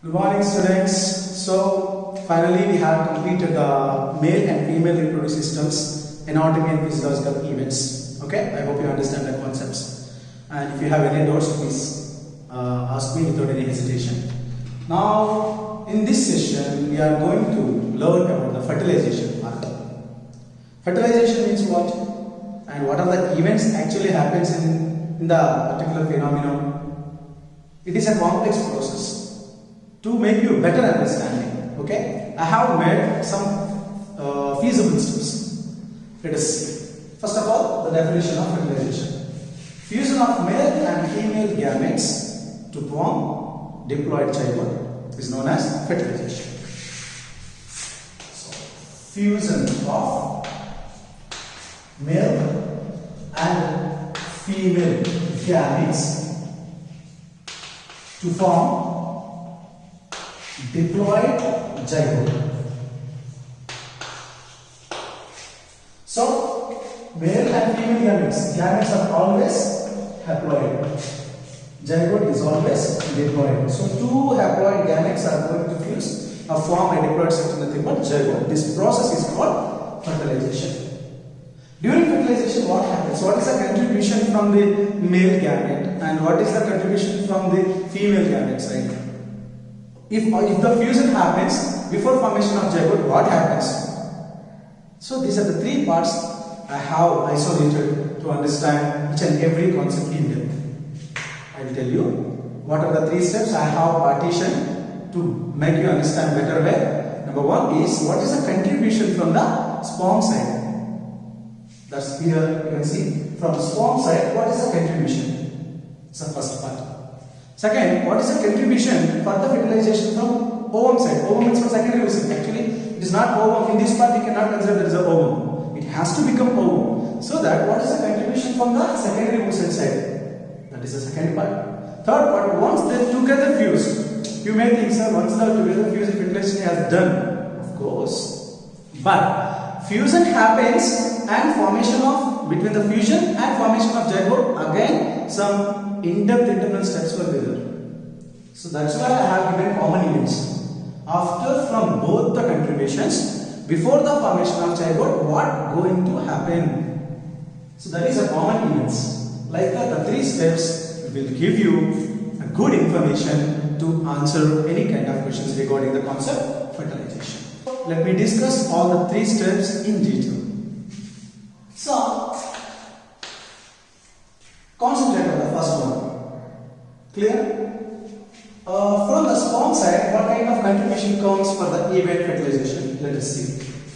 Good morning, students. So finally we have completed the male and female reproductive systems, anatomy and physiological events. Okay, I hope you understand the concepts. And if you have any doubts, please ask me without any hesitation. Now, in this session, we are going to learn about the fertilization part. Fertilization means what? And what are the events actually happens in the particular phenomenon? It is a complex process. To make you better understanding, okay, I have made some feasible steps. Let us see. First of all, the definition of fertilization. Fusion of male and female gametes to form diploid zygote is known as fertilization. So, fusion of male and female gametes to form diploid zygote. So, male and female gametes are always haploid. Zygote is always diploid. So, two haploid gametes are going to fuse or form a diploid structure, nothing but zygote. This process is called fertilization. During fertilization, what happens? What is the contribution from the male gamete and what is the contribution from the female gametes? Right? If the fusion happens before formation of zygote, what happens? So these are the three parts I have isolated to understand each and every concept in depth. I will tell you what are the three steps I have partitioned to make you understand better way. Number one is what is the contribution from the sperm side. That's here you can see from sperm side what is the contribution. It's the first part. Second, what is the contribution for the fertilization from ovum side? Ovum means for secondary oocyte. Actually, it is not ovum. In this part, we cannot consider there is a ovum. It has to become ovum. So that what is the contribution from the secondary oocyte side? That is the second part. Third part, once they together fuse, you may think, sir, once the together fuse, fertilization has done. Of course. But fusion happens and formation of, between the fusion and formation of zygote, again, some in-depth internal steps were there. So that's why I have given common events. After from both the contributions, before the formation of zygote, what going to happen? So that is a common events. Like that, the three steps will give you a good information to answer any kind of questions regarding the concept fertilization. Let me discuss all the three steps in detail. So, concentrate on the first one. Clear? From the sperm side, what kind of contribution comes for the event fertilization? Let us see.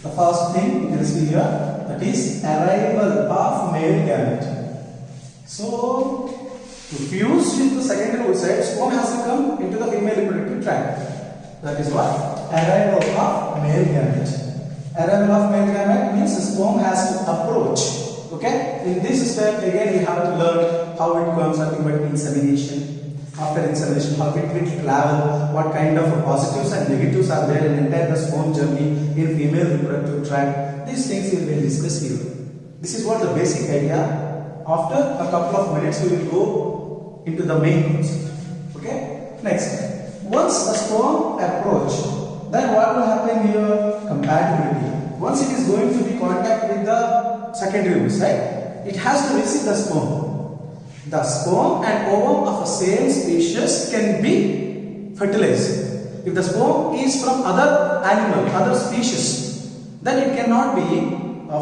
The first thing you can see here, that is arrival of male gamete. So, to fuse with the secondary oocyte, sperm has to come into the female reproductive tract. That is what? Arrival of male gamete. Arrival of male gamete means the sperm has to approach. Okay, in this step again we have to learn how it comes, nothing but insemination. After insemination, how it will travel, what kind of positives and negatives are there in entire the sperm journey in female reproductive tract. These things we will discuss here. This is what the basic idea. After a couple of minutes we will go into the main concept. Okay, next, once the sperm approach, then what will happen here? Compatibility. Once it is going to be contact with the secondary oocyte, it has to receive the sperm. The sperm and ovum of a same species can be fertilized. If the sperm is from other animal, other species, then it cannot be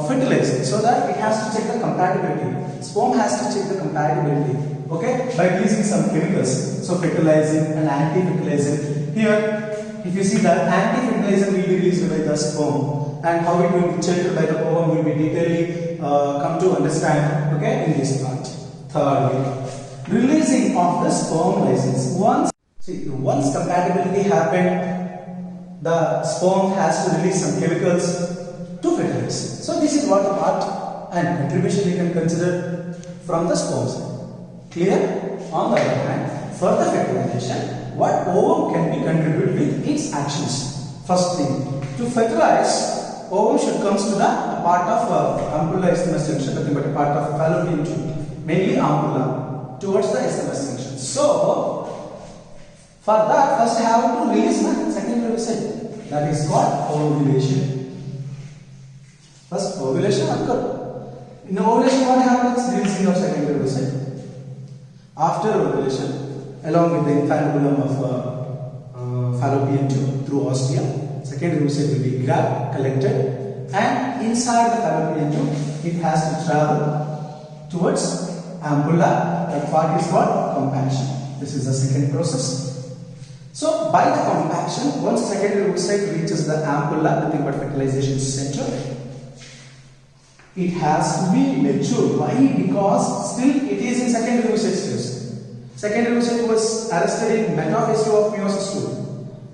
fertilized. So that it has to check the compatibility. Sperm has to check the compatibility. Okay, by releasing some chemicals. So fertilizing and anti-fertilizing. Here, if you see that anti-fertilizing will be released by the sperm. And how it will be checked by the ovum will be detailedly come to understand, okay, in this part. Thirdly, releasing of the sperm license. Once compatibility happened, the sperm has to release some chemicals to fertilize. So this is what the part and contribution you can consider from the sperm side. Clear? On the other hand, for the fertilization, what ovum can be contributed with its actions. First thing, to fertilize, ovum should come to the part of ampulla isthmus junction, nothing but a part of fallopian tube, mainly ampulla towards the isthmus junction. So, For that, first I have to release my secondary oocyte. That is called ovulation. First, ovulation occurs. In ovulation, what happens? Releasing of secondary oocyte. After ovulation, along with the infantibulum of fallopian tube through ostia, secondary oocyte will be grabbed, collected, and inside the fallopian tube, it has to travel towards ampulla. That part is called compaction. This is the second process. So, by the compaction, once secondary oocyte reaches the ampulla, nothing but fertilization center, it has to be matured. Why? Because still it is in secondary oocyte stage. Secondary oocyte was arrested in metaphase 2 of meiosis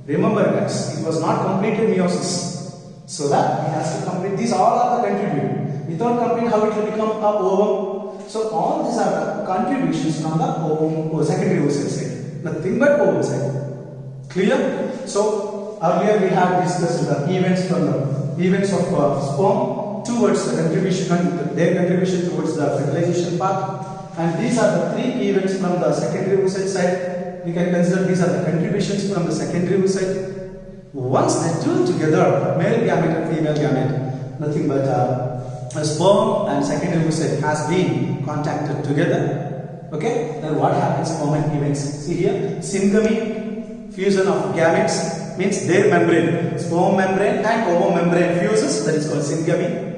2. Remember guys, it was not completed meiosis. So that it has to complete. These all are the contributed. Without complete, how it will become a ovum. So all these are the contributions from the ovum or secondary oocyte side. Nothing but ovum side. Clear? So earlier we have discussed the events of sperm towards the contribution, their contribution towards the fertilization part, and these are the three events from the secondary oocyte side. We can consider these are the contributions from the secondary oocyte. Once they two together, male gamete and female gamete, nothing but a sperm and secondary oocyte has been contacted together. Okay, then what happens? Common events. See here, syngamy, fusion of gametes, means their membrane, sperm membrane and ovum membrane fuses, that is called syngamy.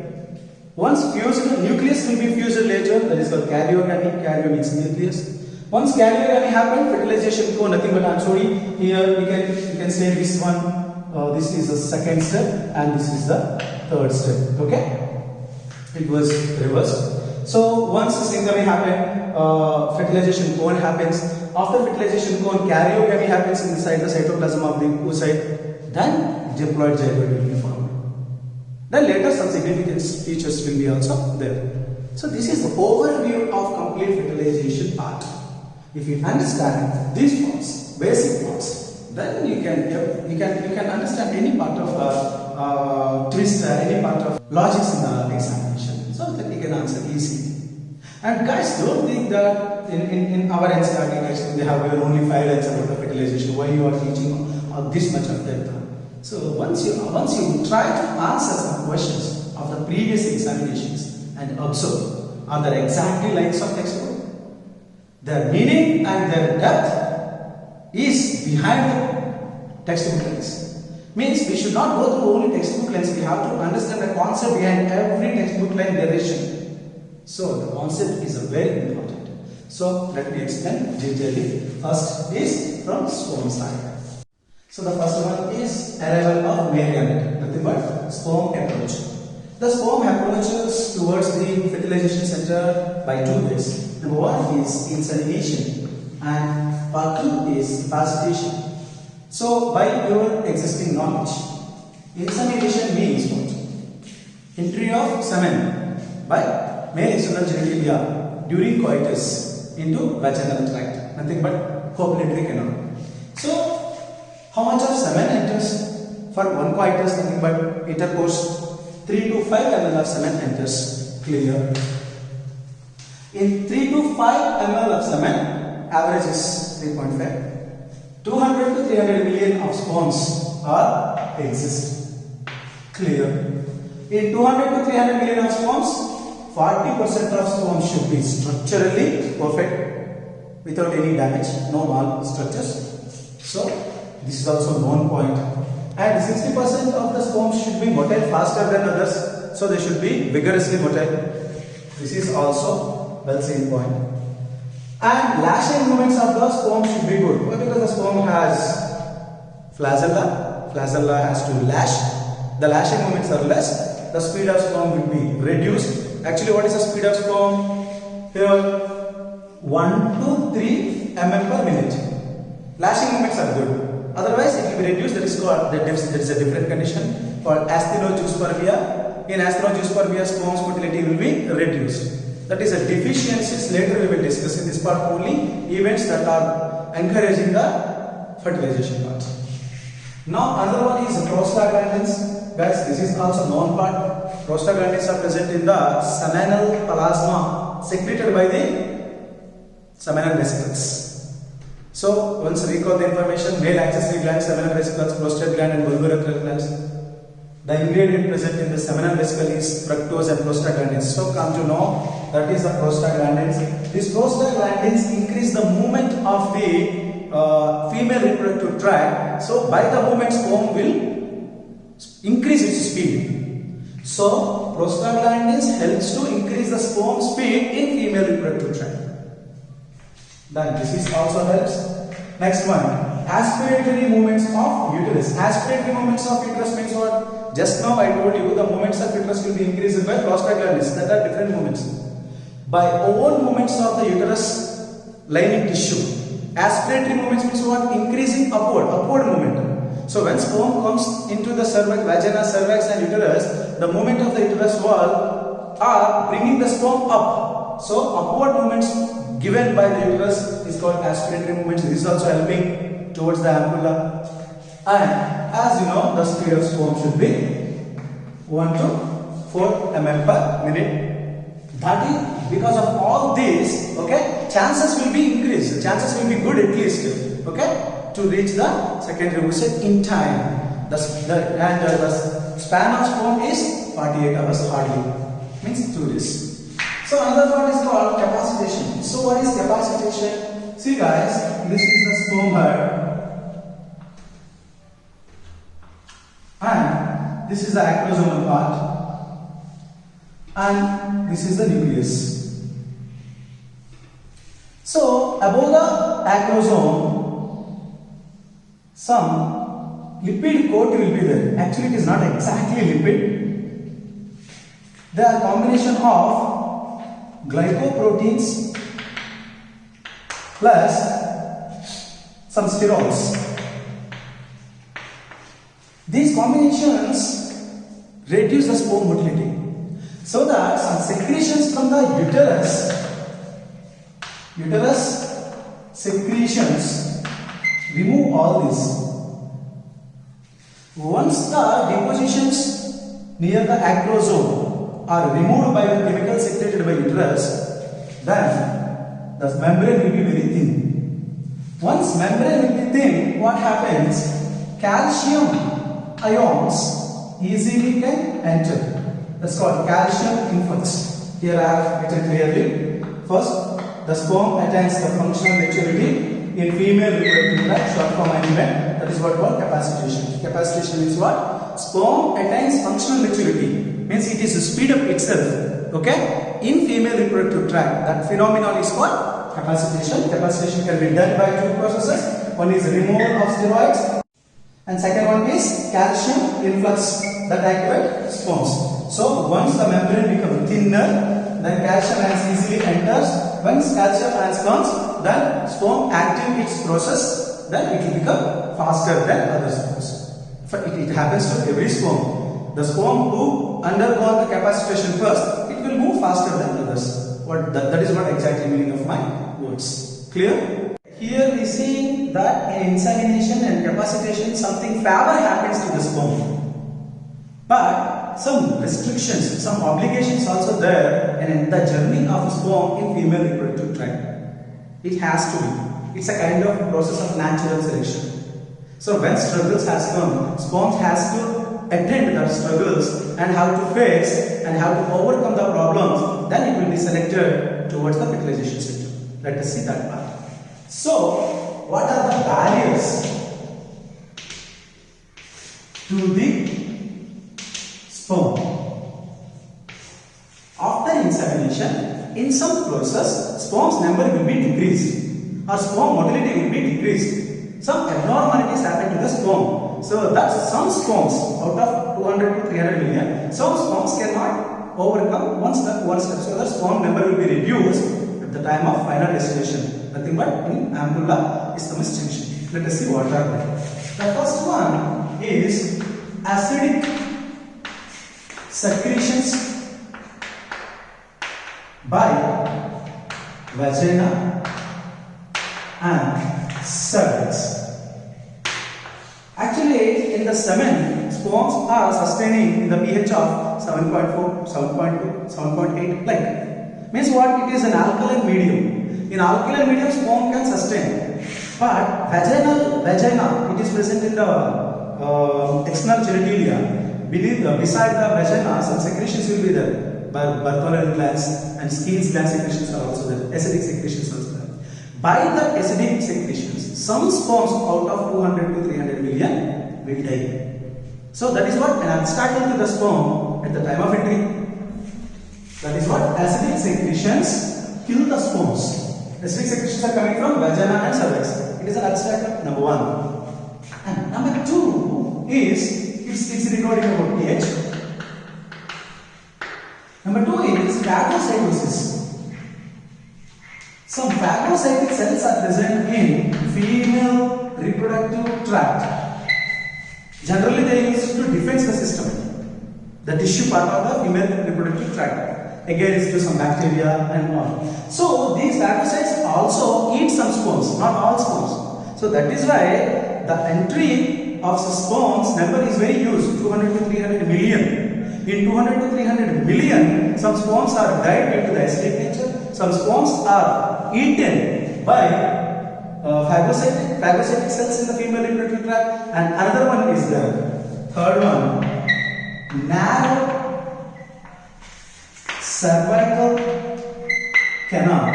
Once fused, nucleus will be fused later, that is called karyogamy. Karyo means nucleus. Once karyogamy happens, fertilization go, nothing but I am showing here. We can say this one. This is the second step, and this is the third step. Okay, it was reversed. So once syngamy happens, fertilization cone happens. After fertilization cone, karyogamy happens inside the cytoplasm of the oocyte. Then diploid zygote will be formed. Then later some significant features will be also there. So this is the overview of complete fertilization part. If you understand these parts, basic parts, then you can understand any part of twist, any part of logics in the examination, so that you can answer easily. And guys, don't think that in our NCERT text they have only 5 lines about the fertilization. Why you are teaching this much of depth? So once you try to answer some questions of the previous examinations and observe, are there exactly lines of textbook? Their meaning and their depth is behind the textbook lines. Means we should not go through only textbook lines. We have to understand the concept behind every textbook line narration. So the concept is very important. So let me explain detailedly. First is from sperm side. So the first one is arrival of male gamete, nothing but sperm approach. The sperm approaches towards the fertilization center by 2 ways. Number 1 is insemination and part 2 is parasitation. So by your existing knowledge, insemination means what? Entry of semen by male external genitalia during coitus into vaginal tract, nothing but copulatory canal. So how much of semen enters? For one coitus, nothing but intercourse, 3 to 5 ml of semen enters. Clear? In 3 to 5 ml of semen, average is 3.5. 200 to 300 million of sperms are exist. Clear? In 200 to 300 million of sperms, 40% of sperm should be structurally perfect without any damage, no mal structures. So this is also known point. And 60% of the sperms should be motile faster than others, so they should be vigorously motile. This is also well seen point. And lashing movements of the sperm should be good. Why? Because the sperm has flagella. Flagella has to lash. The lashing movements are less. The speed of sperm will be reduced. Actually, what is the speed of sperm? Here, 1 to 3 mm per minute. Lashing movements are good. Otherwise, it will be reduced. That is a different condition called asthenospermia. In asthenospermia, sperm's motility will be reduced. That is a deficiencies. Later we will discuss in this part only events that are encouraging the fertilization part. Now another one is prostaglandins. Guys, this is also known part. Prostaglandins are present in the seminal plasma secreted by the seminal vesicles. So once recall the information, male accessory glands, seminal vesicles, prostate gland and bulborectal glands. The ingredient present in the seminal vesicle is fructose and prostaglandins. So come to know that is the prostaglandins. These prostaglandins increase the movement of the female reproductive tract. So by the movement, sperm will increase its speed. So prostaglandins helps to increase the sperm speed in female reproductive tract. Then this is also helps. Next one, aspiratory movements of uterus. Aspiratory movements of uterus means what? Just now I told you the movements of uterus will be increased by prostaglandins. That are different movements. By own movements of the uterus lining tissue. Aspiratory movements means what? Increasing upward movement. So when sperm comes into the cervix, vagina, cervix and uterus, the movement of the uterus wall are bringing the sperm up. So upward movements given by the uterus is called aspiratory movements. This is also helping towards the ampulla. And as you know, the speed of sperm should be 1 to 4 ml per minute. That is because of all this, okay, chances will be increased. Chances will be good at least, okay, to reach the secondary oocyte in time. The span of sperm is 48 hours hardly. Means 2 days. So another part is called capacitation. So what is capacitation? See guys, this is the sperm head and this is the acrosomal part and this is the nucleus. So above the acrosome some lipid coat will be there. Actually it is not exactly lipid. They are combination of glycoproteins plus some sterols. These combinations reduce the sperm motility so that some secretions from the uterus secretions remove all this. Once the depositions near the acrosome are removed by the chemical secreted by uterus, then the membrane will be very thin. Once membrane will be thin, what happens? Calcium ions easily can enter. That's called calcium influx. Here I have written clearly. First, the sperm attains the functional maturity in female reproductive tract, short form animal. That is what called capacitation. Capacitation means what? Sperm attains functional maturity. Means it is a speed up itself, okay, in female reproductive tract. That phenomenon is called capacitation. Capacitation can be done by 2 processes. One is removal of steroids and second one is calcium influx that activate sperms. So once the membrane becomes thinner, then calcium ions easily enters. Once calcium ions comes, then sperm active its process, then it will become faster than other sperms. It happens to every sperm. The sperm who undergone the capacitation first, it will move faster than others. That is what exactly meaning of my words. Clear? Here we see that in insemination and capacitation something favor happens to the sperm. But some restrictions, some obligations also there in the journey of sperm in female reproductive tract. It has to be. It's a kind of process of natural selection. So when struggles has come, sperm has to attend the struggles and how to face and how to overcome the problems, then it will be selected towards the fertilization center. Let us see that part. So, what are the barriers to the sperm? After insemination, in some process, sperm's number will be decreased or sperm motility will be decreased. Some abnormalities happen to the sperm. So that's some sperms out of 200 to 300 million. Some sperms cannot overcome one step. So the sperm number will be reduced at the time of final destination. Nothing but in ampulla isthmus junction. Let us see what are they. The first one is acidic secretions by vagina and cervix. Actually, in the semen, sperms are sustaining the pH of 7.4, 7.2, 7.8 like. Means what? It is an alkaline medium. In alkaline medium, sperm can sustain. But vagina, it is present in the external genitalia. Beside the vagina, some secretions will be there. Bartholin glands and Skene's gland secretions are also there. Acidic secretions are also there. By the acidic secretions, some sperms out of 200 to 300 million will die. So that is what an obstacle to the sperm at the time of entry. That is what acidic secretions kill the sperms. Acidic secretions are coming from vagina and cervix. It is an obstacle, number one. And number two is it's recording about pH. Number two is phagocytosis. Some phagocytic cells are present in female reproductive tract. Generally, they use to defend the system, the tissue part of the female reproductive tract, against to some bacteria and all. So these phagocytes also eat some sperms, not all sperms. So that is why the entry of the sperms number is very huge, 200 to 300 million. In 200 to 300 million, some sperms are died due to the acidic nature. Some sperms are eaten by phagocytic cells in the female reproductive tract, and another one is the third one, narrow cervical canal.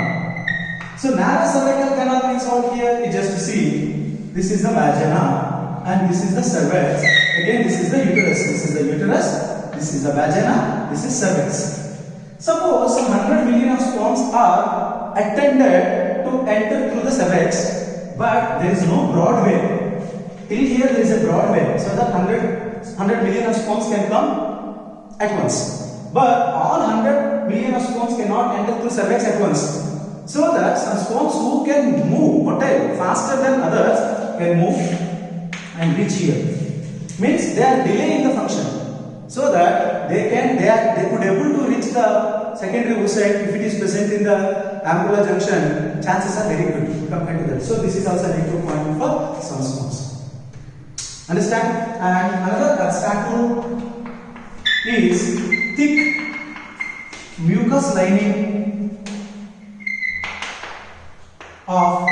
So narrow cervical canal means out here you just see this is the vagina and this is the cervix. Again, this is the uterus. This is the uterus. This is the vagina, this is cervix. Suppose some 100 million of sperms are attended to enter through the cervix, but there is no broad way. Till here there is a broad way, so that 100 million of sperms can come at once. But all 100 million of sperms cannot enter through cervix at once. So that some sperms who can move motile faster than others can move and reach here. Means they are delaying the function. So that they could able to reach the secondary oocyte if it is present in the ampulla junction. Chances are very good compared to that. So this is also a negative point for some sperms. Understand? And another obstacle is thick mucus lining of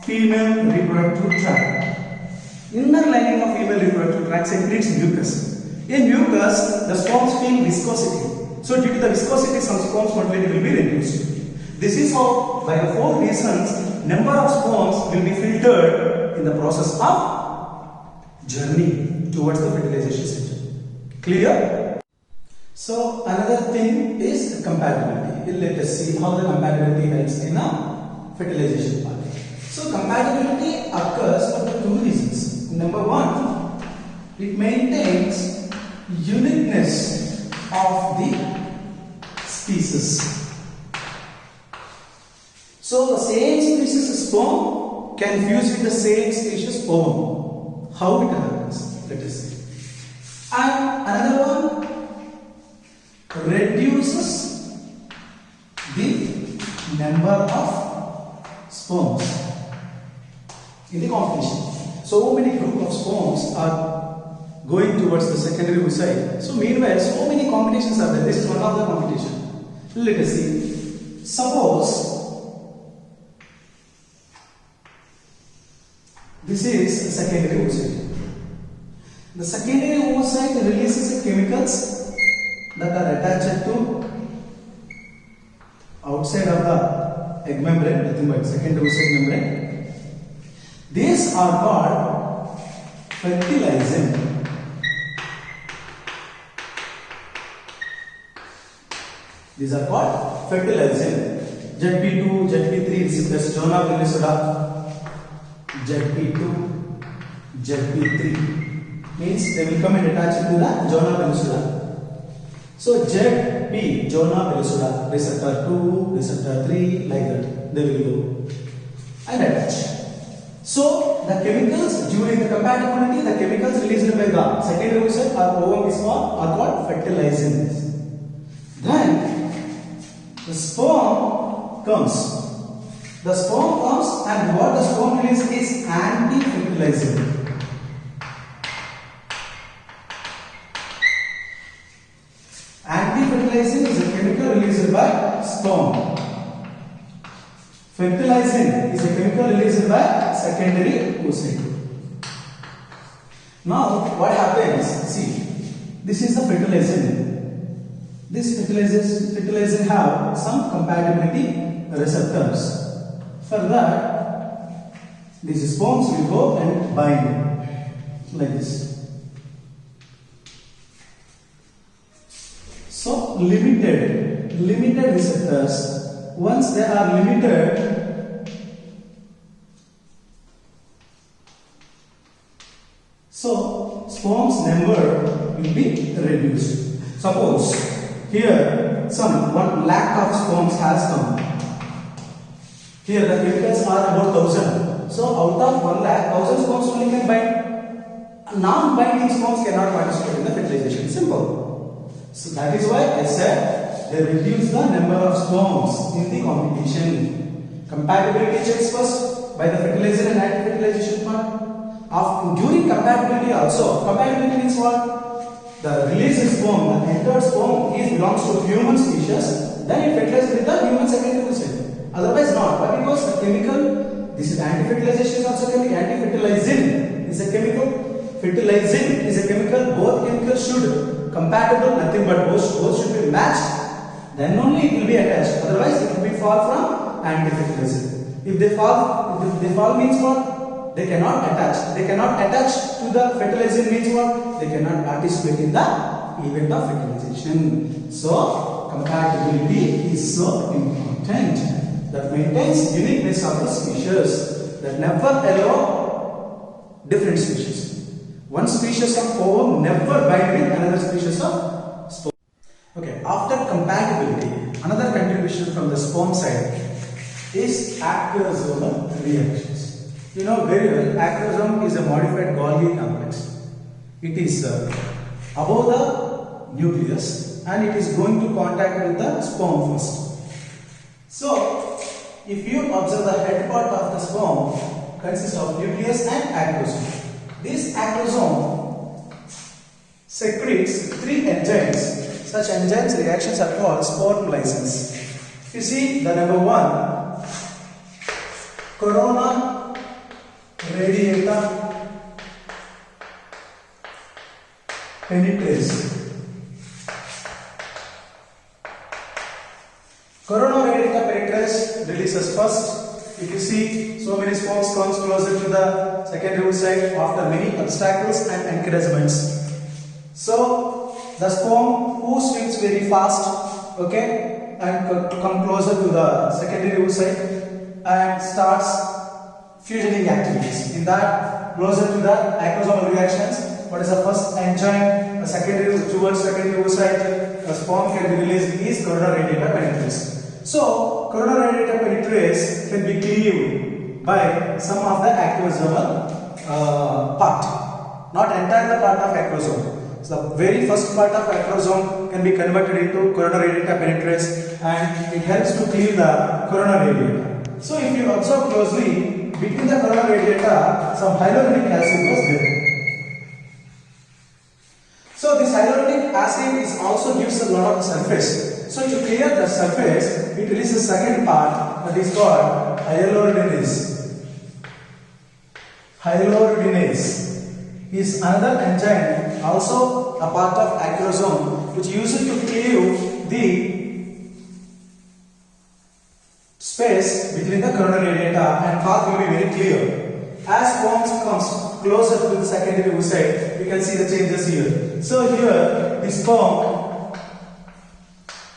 female reproductive tract. Inner lining of female reproductive tract secretes mucus. In mucus, the sperms feel viscosity. So due to the viscosity, some sperms motility will be reduced. This is how, by the four reasons, number of sperms will be filtered in the process of journey towards the fertilization center. Clear? So another thing is compatibility. Let us see how the compatibility helps in a fertilization part. So compatibility occurs for the two reasons. Number one, it maintains uniqueness of the species. So the same species sperm can fuse with the same species ovum. How it happens? Let us see. And another one reduces the number of sperms in the competition. So many group of sperms are going towards the secondary oocyte. So meanwhile, so many competitions are there. This is one of the competition. Let us see. Suppose this is secondary oocyte. The secondary oocyte releases chemicals that are attached to outside of the egg membrane, nothing but secondary oocyte membrane. These are called fertilizing. These are called fertilizing. ZP2, ZP3 receptors, zona pellucida, ZP2, ZP3 means they will come and attach to the zona pellucida. So ZP, zona pellucida, receptor 2, receptor 3, like that. They will go and attach. So the chemicals during the compatibility, the chemicals released by the secondary oocyte or ovum is called fertilizing. Then the sperm comes. The sperm comes, and what the sperm releases is anti-fertilizing. Anti-fertilizing is a chemical released by sperm. Fertilizing is a chemical released by secondary oocyte. Now what happens? See, this is the fertilizing. This fertilizing have some compatibility receptors. For that, these sperms will go and bind like this. So limited receptors. Once they are limited, so sperms number will be reduced. Suppose here one lakh of sperms has come. Here the chemicals are about 1000. So out of 1 lakh, 1000 sperms only can bind. Non-binding sperms cannot participate in the fertilization. Simple. So that is why I said they reduce the number of sperms in the competition. Compatibility checks first by the fertilizer and anti-fertilization part. During compatibility also, compatibility means what? The released sperm, the entered sperm belongs to human species, then it fertilizes with the human secondary oocyte. Otherwise not. Why? Because the chemical, this is anti-fertilization also can be anti-fertilizing is a chemical. Fertilizing is a chemical. Both chemicals should compatible, nothing but both should be matched. Then only it will be attached. Otherwise, it will be fall from anti-fertilizing. If they fall means what? They cannot attach. They cannot attach to the fertilizing means what? They cannot participate in the event of fertilization. So, compatibility is so important. That maintains uniqueness of the species. That never allow different species. One species of ovum never bind with another species of sperm. Okay, after compatibility, another contribution from the sperm side is acrosomal reactions. You know very well, acrosome is a modified Golgi complex. It is above the nucleus and it is going to contact with the sperm first. So, if you observe the head part of the sperm consists of nucleus and acrosome. This acrosome secretes 3 enzymes. Such enzymes reactions are called sperm lysis. You see the number 1, corona radiata penetrase. Corona radiata penetrase releases first. If you see, so many sperms comes closer to the secondary oocyte after many obstacles and encouragements. So the sperm who swims very fast, okay, and come closer to the secondary oocyte and starts fusioning activities. In that, closer to the acrosomal reactions, what is the first enzyme? The secondary towards secondary oocyte, the sperm can be released is corona radiata penetrase. So, corona radiata penetrase can be cleaved by some of the acrosomal part, not entire part of acrosome. So the very first part of acrosome can be converted into corona radiata penetrase and it helps to cleave the corona radiata. So if you observe closely, between the corona radiata, some hyaluronic acid was there. So this hyaluronic acid is also gives a lot of surface. So to clear the surface, it releases second part that is called hyaluronidase. Hyaluronidase is another enzyme, also a part of acrosome, which uses to cleave the space between the corona radiata and path will be very clear. As sperm comes closer to the secondary oocyte, you can see the changes here. So here, the sperm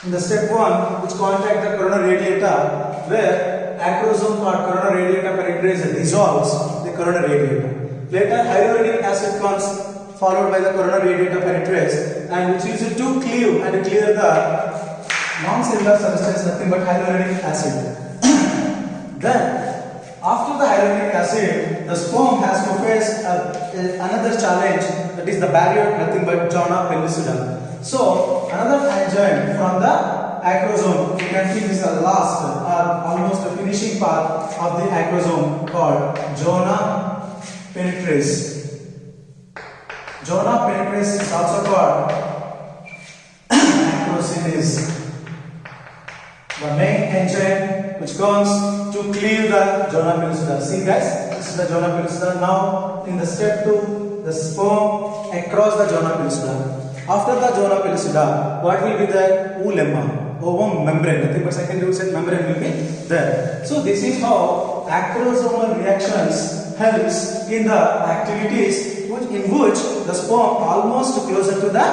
in the step 1, which contact the corona radiata, where acrosome part corona radiata penetrase dissolves the corona radiata. Later, hyaluronic acid comes followed by the corona radiata penetrase and which is used to cleave and clear the non-cellular substance, nothing but hyaluronic acid. Then, after the hyaluronic acid, the sperm has to face another challenge, that is the barrier, nothing but zona pellucida. So, another enzyme from the acrosome, you can see this is the last or almost the finishing part of the acrosome called zona penetrase. Zona penetrase is also called acrosinase. the main enzyme which comes to cleave the zona pellucida. See guys, this is the zona pellucida. Now in the step 2, the sperm across the zona pellucida. After the zona pellucida, what will be the oolemma, ovum membrane, nothing but secondary oocyte membrane will be there. So this is how acrosomal reactions helps in the activities in which the sperm almost closer to the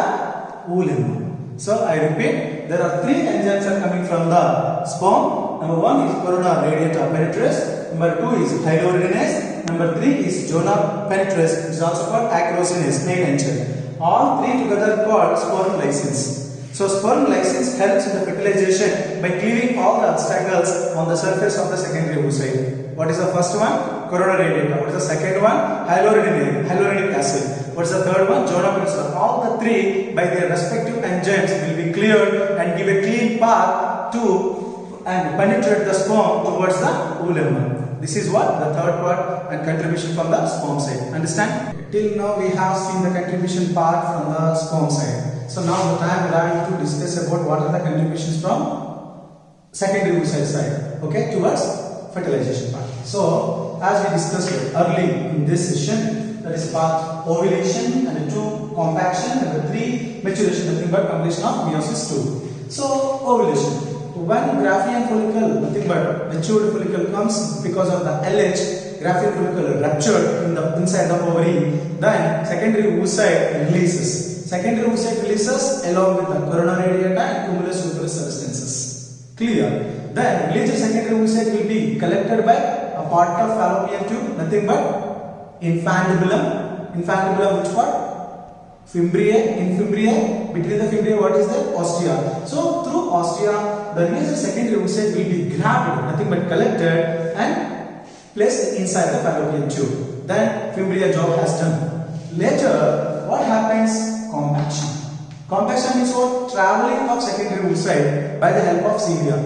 oolemma. So I repeat, there are 3 enzymes are coming from the sperm. Number 1 is corona radiata penetrans, number 2 is hyaluronidase, number 3 is zona penetrans, which is also called acrosinase, main enzyme. All 3 together called sperm lysins. So sperm lysins helps in the fertilization by clearing all the obstacles on the surface of the secondary oocyte. What is the first one? Corona radiata. What is the second one? Hyaluronic acid. What is the third one? Zona pellucida. All the 3 by their respective enzymes will be cleared and give a clean path to and penetrate the sperm towards the oolemma. This is what the third part and contribution from the sperm side. Understand? Till now we have seen the contribution part from the sperm side. So now the time we are having to discuss about what are the contributions from secondary oocyte side. Okay, towards fertilization part. So as we discussed early in this session, that is part ovulation, and 2 compaction, and 3 maturation, nothing but completion of meiosis 2. So ovulation. When Graafian follicle, nothing but matured follicle comes because of the LH, Graafian follicle ruptured in the inside the ovary, then secondary oocyte releases. Secondary oocyte releases along with the corona radiata and cumulus luteus substances. Clear? Then released secondary oocyte will be collected by a part of fallopian tube, nothing but infundibulum. Infundibulum which part? Fimbriae. In fimbriae, between the fimbriae what is the ostia. So through ostia, the released secondary oocyte will be grabbed, nothing but collected and placed inside the fallopian tube. Then fimbriae job has done. Later, what happens? Compaction. Compaction means what? Traveling of secondary oocyte by the help of cilia.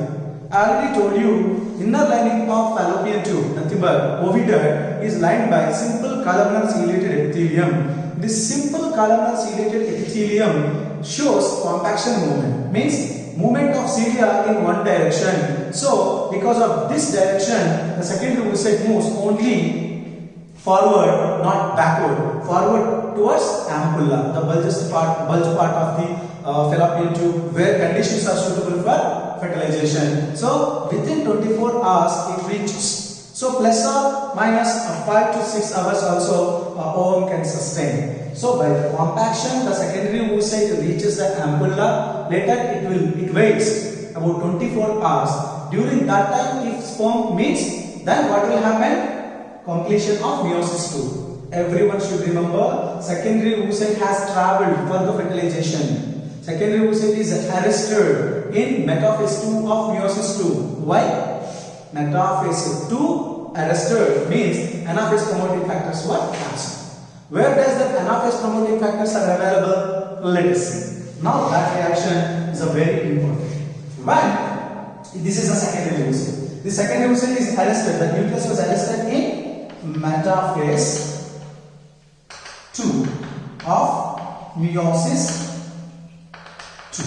I already told you, inner lining of fallopian tube, nothing but oviduct, is lined by simple columnar ciliated epithelium. This simple columnar ciliated epithelium shows compaction movement, means movement of cilia in one direction. So because of this direction, the secondary oocyte moves only forward, not backward. Forward towards ampulla, the bulge part of the fallopian tube, where conditions are suitable for fertilization. So within 24 hours it reaches. So plus or minus 5 to 6 hours also ovum can sustain. So by compaction, the secondary oocyte reaches the ampulla. Later it waits about 24 hours. During that time, if sperm meets, then what will happen? Completion of meiosis 2. Everyone should remember, secondary oocyte has travelled for the fertilization. Secondary oocyte is arrested in metaphase 2 of meiosis 2. Why? Metaphase 2 arrested means anaphase promoting factors were absent. Where does the anaphase promoting factors are available? Let us see. Now that reaction is a very important. When this is a secondary oocyte. The secondary oocyte is arrested. The nucleus was arrested in metaphase 2 of meiosis 2.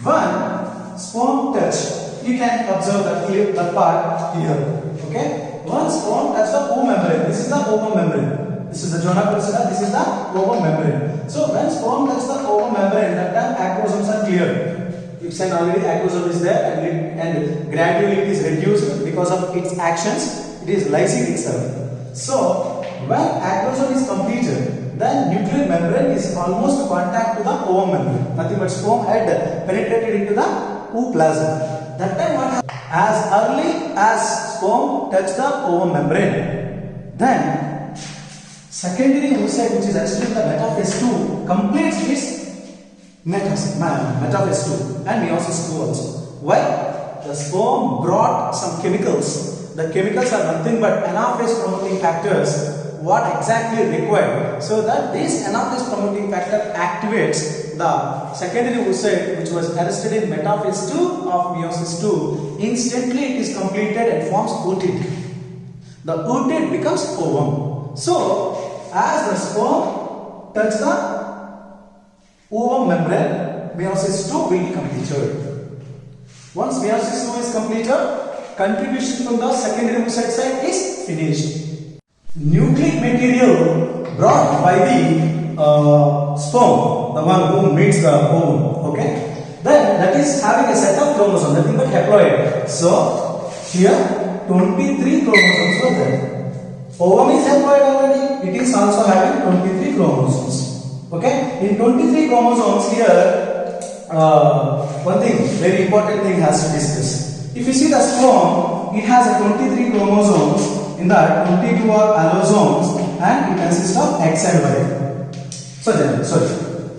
When sperm touch, you can observe the part here. Okay. Once sperm touch the ovum membrane, this is the ovum membrane. This is the zona pellucida, this is the ovum membrane. So when sperm touch the ovum membrane, that time acrosomes are cleared. You can already acrosome is there and gradually it is reduced because of its actions. It is lysing itself. So when acrosome is completed, then nuclear membrane is almost contact to the ovum membrane. Nothing but sperm had penetrated into the ooplasm. That time what happens? As early as sperm touch the ovum membrane, then secondary oocyte, which is actually the metaphase 2, completes its metaphase 2 and meiosis 2 also. Why? The sperm brought some chemicals. The chemicals are nothing but anaphase promoting factors. What exactly required? So that this anaphase promoting factor activates the secondary oocyte, which was arrested in metaphase 2 of meiosis 2. Instantly it is completed and forms ootid. The ootid becomes ovum. So as the sperm touch the ovum membrane, meiosis 2 will be completed. Once meiosis 2 is completed, contribution from the secondary oocyte side is finished. Nucleic material brought by the sperm, the one who meets the ovum, okay? Then that is having a set of chromosomes, nothing but haploid. So here 23 chromosomes were there. Ovum is haploid already, it is also having 23 chromosomes. Okay? In 23 chromosomes here, one thing, very important thing has to discuss. If you see the sperm, it has a 23 chromosomes, in that 22 are allosomes and it consists of X and Y. Sorry,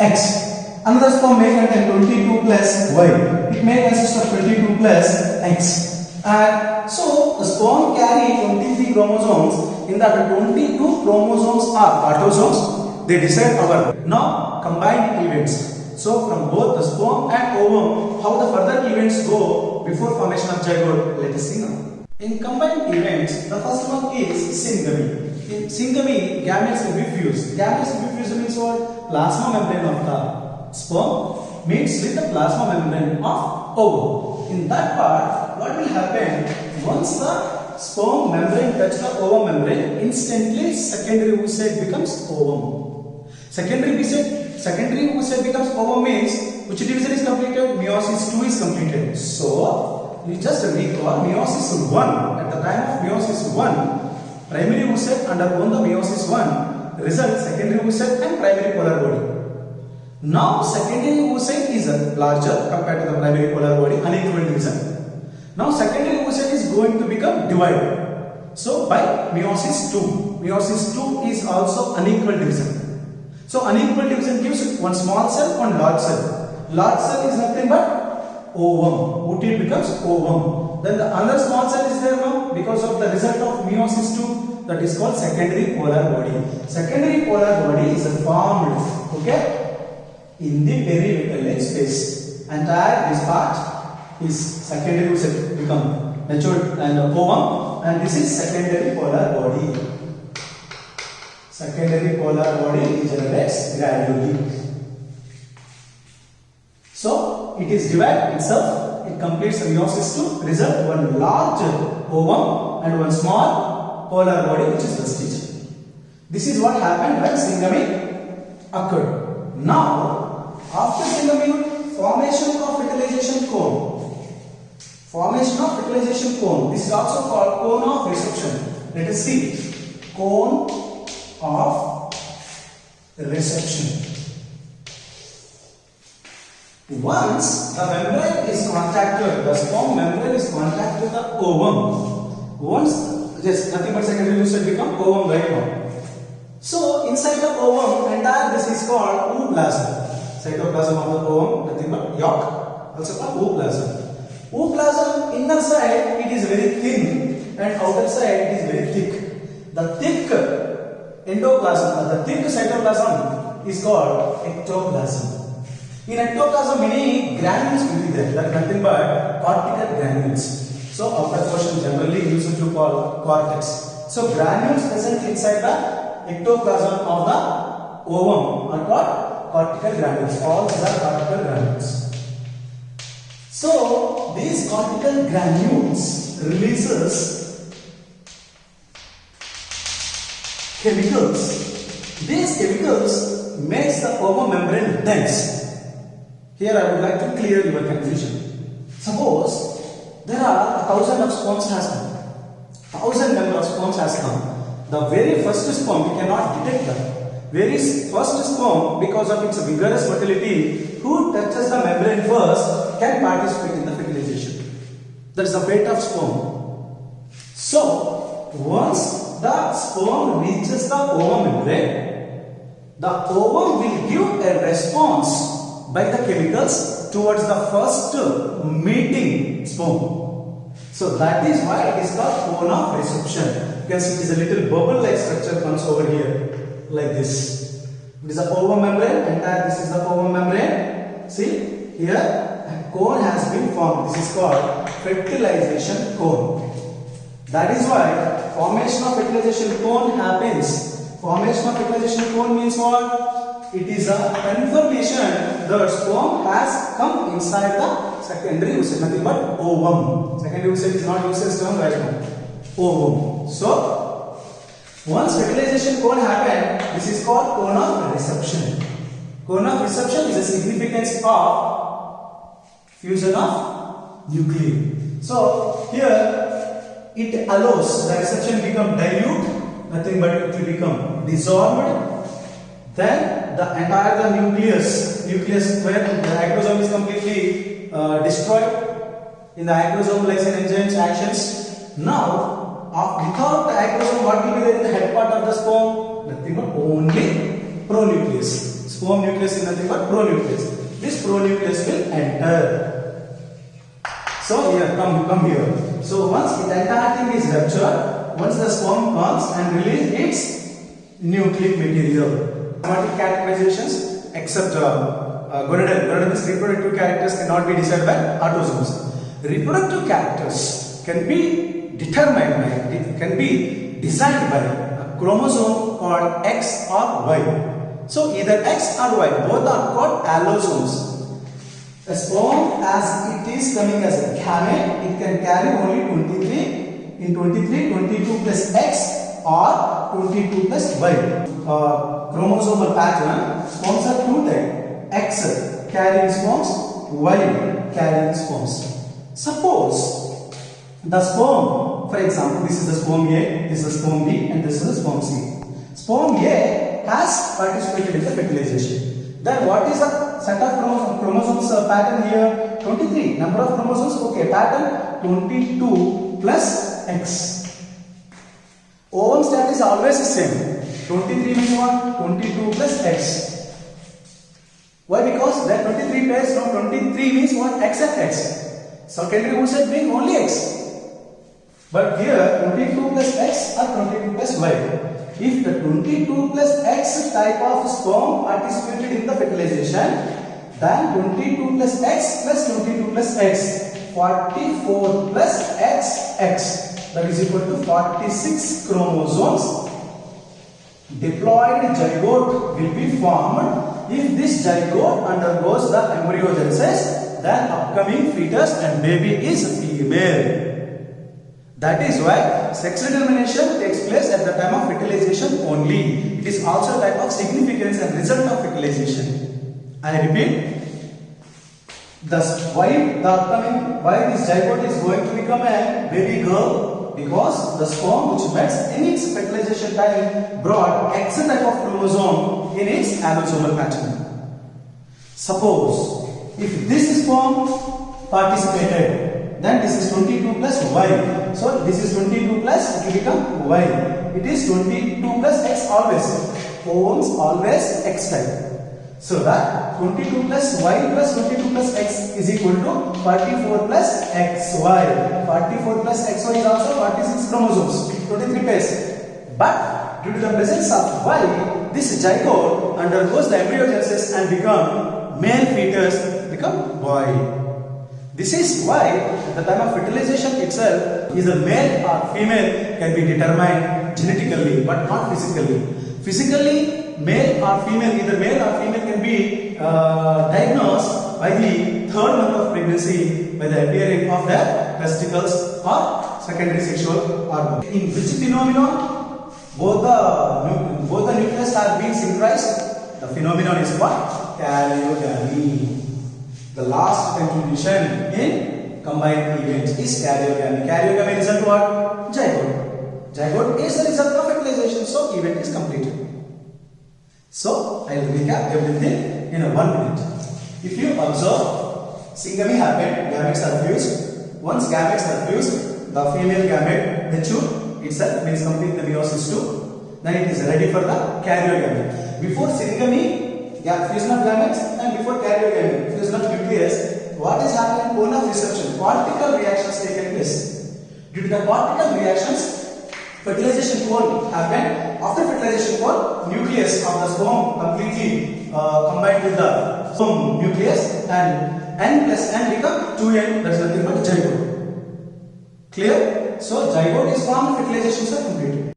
X. Another sperm may contain 22 plus Y. It may consist of 22 plus X. And so the sperm carry 23 chromosomes, in that 22 chromosomes are autosomes. They decide our now combined events. So from both the sperm and ovum, how the further events go before formation of zygote, let us see now. In combined events, the first one is syngamy. In syngamy, gametes will be fused. Gametes will be fused means what? Plasma membrane of the sperm meets with the plasma membrane of ovum. In that part, what will happen? Once the sperm membrane touches the ovum membrane, instantly secondary oocyte becomes ovum. Secondary oocyte becomes ovum means which division is completed? Meiosis 2 is completed. So you just recall meiosis 1. At the time of meiosis 1, primary oocyte undergone the meiosis 1, result secondary oocyte and primary polar body. Now secondary oocyte is larger compared to the primary polar body, unequal division. Now secondary oocyte is going to become divided. So by meiosis 2, meiosis 2 is also unequal division. So unequal division gives one small cell, one large cell. Large cell is nothing but ovum. Ootyl becomes ovum. Then the other small cell is there now because of the result of meiosis 2, that is called secondary polar body. Secondary polar body is formed, okay, in the perivitellate space. Entire this part is secondary oocyte become matured and ovum, and this is secondary polar body. Secondary polar body degenerates gradually. So it is divided itself, it completes the meiosis 2, result one large ovum and one small polar body which is vestige. This is what happened when syngamy occurred. Now after syngamy, formation of fertilization cone. Formation of fertilization cone. This is also called cone of reception. Let us see. Cone of reception. Once the membrane is contacted, the sperm membrane is contacted with the ovum. Once, just nothing but secondary oocyte become ovum right now. So inside the ovum, entire this is called ooplasm. Cytoplasm of the ovum, nothing but yolk, also called ooplasm. Ooplasm, inner side it is very thin and outer side it is very thick. The thick endoplasm, the thick cytoplasm is called ectoplasm. In ectoplasm, many granules will be there, that is nothing but cortical granules. So, after question generally used to call cortex. So, granules present inside the ectoplasm of the ovum are called cortical granules. All these are cortical granules. So, these cortical granules releases chemicals. These chemicals makes the ovum membrane dense. Here I would like to clear your confusion. Suppose there are 1,000 of sperms has come. 1,000 number of sperms has come. The very first sperm we cannot detect that. Very first sperm, because of its vigorous motility, who touches the membrane first can participate in the fertilization. That is the fate of sperm. So once the sperm reaches the ovum membrane, the ovum will give a response by the chemicals towards the first meeting sperm. So that is why it is called cone of reception. You can see it is a little bubble like structure comes over here like this. It is a ovum membrane, entire this is the ovum membrane. See here a cone has been formed. This is called fertilization cone. That is why formation of fertilization cone happens. Formation of fertilization cone means what? It is a confirmation that sperm has come inside the secondary oocyte, nothing but ovum. Secondary oocyte is not used as term right now. Ovum. So, once fertilization cone happened, this is called cone of reception. Cone of reception is a significance of fusion of nuclei. So, here it allows the reception become dilute, nothing but it will become dissolved. Then the entire nucleus where the acrosome is completely destroyed in the acrosome lysin enzymes actions. Now, without the acrosome, what will be there in the head part of the sperm? Nothing but only pronucleus. Sperm nucleus is nothing but pronucleus. This pronucleus will enter. So here, come here. So once the entire thing is ruptured, once the sperm comes and release its nucleic material. Somatic characterizations except gonadal means reproductive characters cannot be decided by autosomes. Reproductive characters can be determined by, can be designed by a chromosome called X or Y. So either X or Y, both are called allosomes. A sperm, as it is coming as a gamete, it can carry only 23 in 23, 22 plus X or 22 plus Y. Chromosomal pattern, sperms are two types, X carrying sperms, Y carrying sperms. Suppose the sperm, for example, this is the sperm A, this is the sperm B, and this is the sperm C. Sperm A has participated in the fertilization. Then what is the set of chromosomes pattern here? 23. Number of chromosomes, okay, pattern 22 plus X. Ovum stat is always the same. 23 means what? 22 plus X. Why? Because that 23 pairs, now 23 means what? X and X. Secondary oocyte being only X. But here 22 plus X or 22 plus Y. If the 22 plus X type of sperm participated in the fertilization, then 22 plus X plus 22 plus X, 44 plus XX, that is equal to 46 chromosomes. Diploid zygote will be formed. If this zygote undergoes the embryogenesis, then upcoming fetus and baby is female. That is why sex determination takes place at the time of fertilization only. It is also a type of significance and result of fertilization. I repeat, why this zygote is going to become a baby girl? Because the sperm which met in its fertilization time brought X type of chromosome in its allosomal pattern. Suppose if this sperm participated, then this is 22 plus Y. So this is 22 plus, it will become Y. It is 22 plus X always. Ovums always X type. So that 22 plus Y plus 22 plus X is equal to 44 plus XY. 44 plus XY is also 46 chromosomes, 23 pairs. But due to the presence of Y, this zygote undergoes the embryogenesis and become male fetus, become boy. This is why at the time of fertilization itself, either male or female can be determined genetically but not physically. Physically, male or female, either male or female can be diagnosed by the 3rd month of pregnancy by the appearing of the testicles or secondary sexual organ. In which phenomenon both the nucleus are being synchronized? The phenomenon is what? Karyogamy. The last contribution in combined events is karyogamy. Karyogamy result what? Zygote. Zygote is the result of fertilization, so event is completed. So I will recap everything in 1 minute. If you observe, syngamy happened, gametes are fused. Once gametes are fused, the female gamete mature itself, means complete the meiosis 2. Then it is ready for the karyogamy. Before syngamy, fusion of gametes, and before karyogamy, fusion of nucleus, what is happening? Cone of reception, cortical reactions taken place. Due to the cortical reactions, fertilization cone happened. After fertilization cone, nucleus of the sperm completely combined with the sperm nucleus, and N plus N become 2N, that is nothing but zygote. Clear? So zygote is formed, fertilization is completed.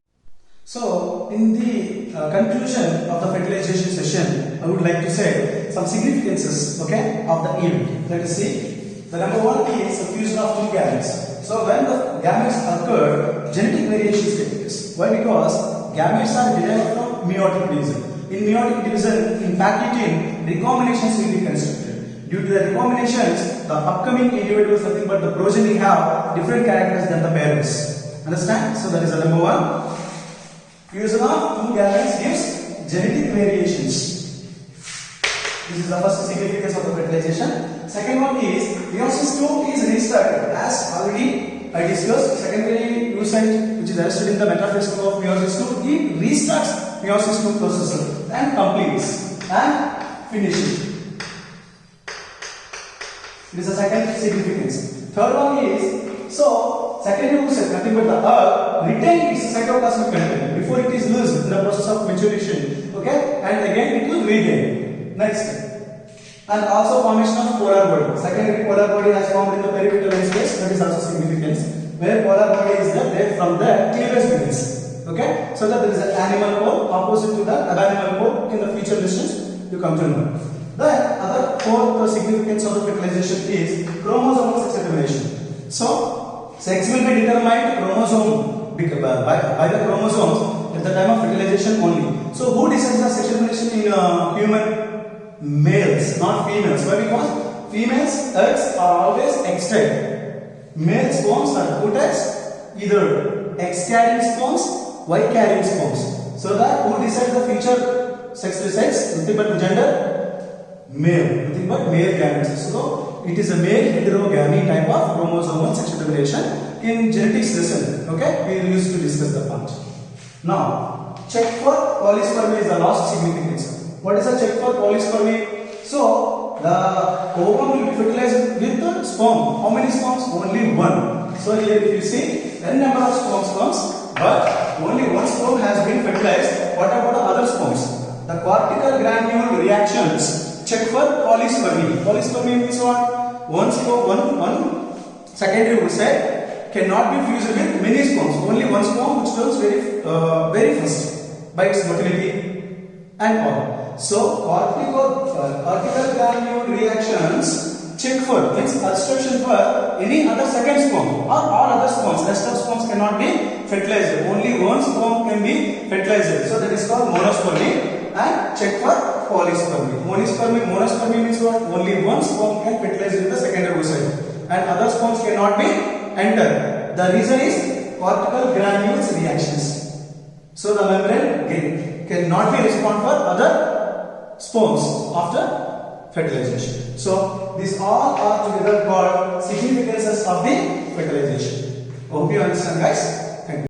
So, in the conclusion of the fertilization session, I would like to say some significances, okay, of the event. Let us see. The number one is the fusion of two gametes. So, when the gametes occur, genetic variations take place. Why? Because gametes are derived from meiotic division. In meiotic division, in packaging, recombinations will be constructed. Due to the recombinations, the upcoming individuals, nothing but the progeny, have different characters than the parents. Understand? So, that is the number one. Fusion of two gametes gives genetic variations. This is the first significance of the fertilization. Second one is meiosis II is restarted, as already I discussed. Secondary oocyte, which is arrested in the metaphase of meiosis II, it restarts meiosis II process and completes and finishes. This is the second significance. Third one is, so secondary oocyte, nothing but the egg, retain its cytoplasmic content before it is loosed in the process of maturation. Okay, and again it will regain. Next. And also formation of polar body. Secondary polar body has formed in the perivitral space. That is also significance. Where polar body is there from there cleavage begins. Okay, so that there is an animal pole opposite to the abanimal pole. In the future lessons you come to know. Then other fourth significance of the fertilization is chromosomal sex determination. So sex will be determined chromosome by the chromosomes at the time of fertilization only. So who decides the sex determination in human? Males, not females. Why? Because females' eggs are always X-type. Male sperms are put as either X-carrying sperms, Y-carrying sperms. So that who decides the future sex to sex? Nothing but the gender? Male. Nothing but male gametes. So it is a male heterogamy type of chromosomal sex determination. In genetics lesson, okay, we used to discuss the part. Now, check for polyspermy is the last significance. What is a check for polyspermy? So, the ovum will be fertilized with the sperm. How many sperms? Only one. So, here if you see, n number of sperms comes, but only one sperm has been fertilized. What about the other sperms? The cortical granule reactions check for polyspermy. Polyspermy means what? One sperm, one secondary oocyte cannot be fused with many sperms. Only one sperm which turns very fast by its motility and all. So, cortical granule reactions check for, means abstraction for any other second sperm or all other sperms. Rest of sperms cannot be fertilized. Only one sperm can be fertilized. So, that is called monospermy. And check for polyspermy. Monospermy means what? Only one sperm can fertilize with the secondary oocyte and other sperms cannot be entered. The reason is cortical granules reactions. So, the membrane cannot be respond for other sperms after fertilization. So, these all are together called significances of the fertilization. Hope you understand, guys.